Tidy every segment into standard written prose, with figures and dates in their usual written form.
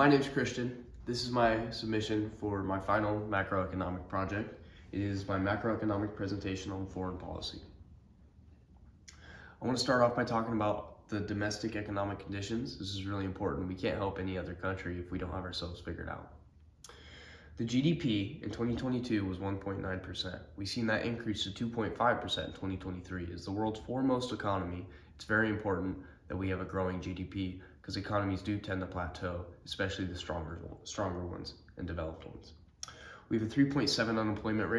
My name is Christian. This is my submission for my final macroeconomic project. It is my macroeconomic presentation on foreign policy. I want to start off by talking about the domestic economic conditions. This is really important. We can't help any other country if we don't have ourselves figured out. The GDP in 2022 was 1.9%. We've seen that increase to 2.5% in 2023. As the world's foremost economy, it's very important that we have a growing GDP because economies do tend to plateau, especially the stronger ones and developed ones. We have a 3.7% unemployment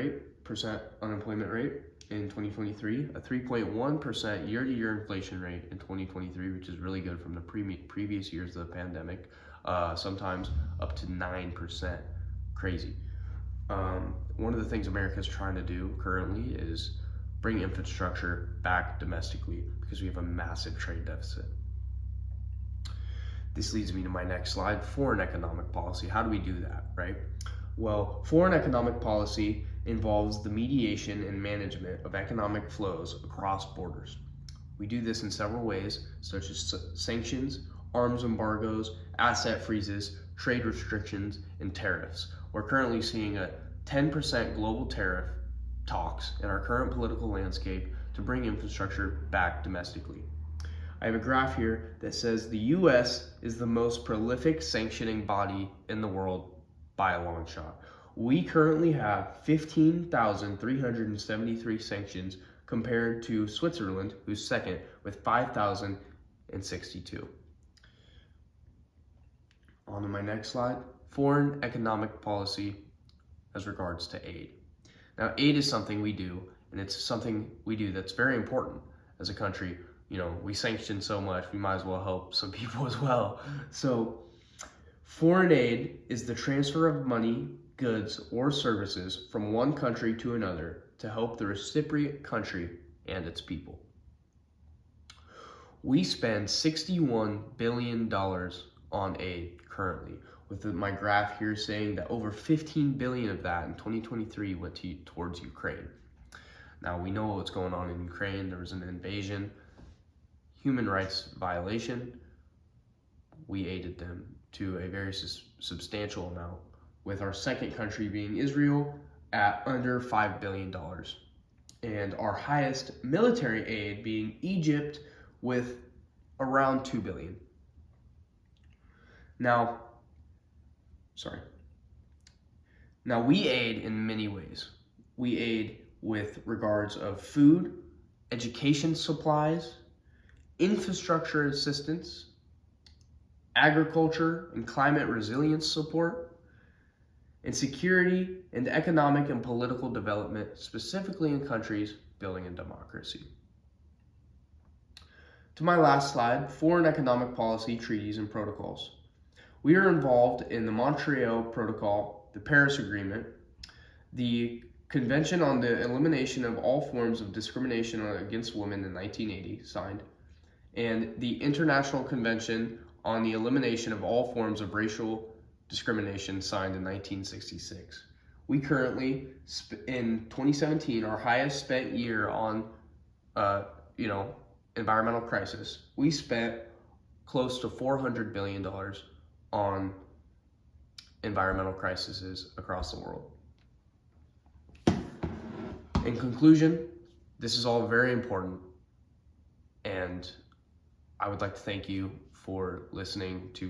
rate in 2023, a 3.1% year-to-year inflation rate in 2023, which is really good from the previous years of the pandemic, sometimes up to 9%. Crazy. One of the things America is trying to do currently is bring infrastructure back domestically because we have a massive trade deficit. This leads me to my next slide, foreign economic policy. How do we do that, right? Well, foreign economic policy involves the mediation and management of economic flows across borders. We do this in several ways, such as sanctions, arms embargoes, asset freezes, trade restrictions, and tariffs. We're currently seeing a 10% global tariff talks in our current political landscape to bring infrastructure back domestically. I have a graph here that says the US is the most prolific sanctioning body in the world by a long shot. We currently have 15,373 sanctions compared to Switzerland, who's second, with 5,062. On to my next slide, foreign economic policy as regards to aid. Now, aid is something we do, and it's something we do that's very important as a country. You know, we sanction so much, we might as well help some people as well. So, foreign aid is the transfer of money, goods, or services from one country to another to help the recipient country and its people. We spend $61 billion on aid currently, with my graph here saying that over 15 billion of that in 2023 went towards Ukraine. Now we know what's going on in Ukraine. There was an invasion, human rights violation. We aided them to a very substantial amount, with our second country being Israel at under $5 billion. And our highest military aid being Egypt with around $2 billion. Now we aid in many ways. We aid with regards of food, education supplies, infrastructure assistance, agriculture and climate resilience support, and security and economic and political development, specifically in countries building a democracy. To my last slide, foreign economic policy, treaties, and protocols. We are involved in the Montreal Protocol, the Paris Agreement, the Convention on the Elimination of All Forms of Discrimination Against Women in 1980, signed, and the International Convention on the Elimination of All Forms of Racial Discrimination, signed in 1966. We currently, in 2017, our highest spent year on, environmental crisis, we spent close to $400 billion on environmental crises across the world. In conclusion, this is all very important, and I would like to thank you for listening to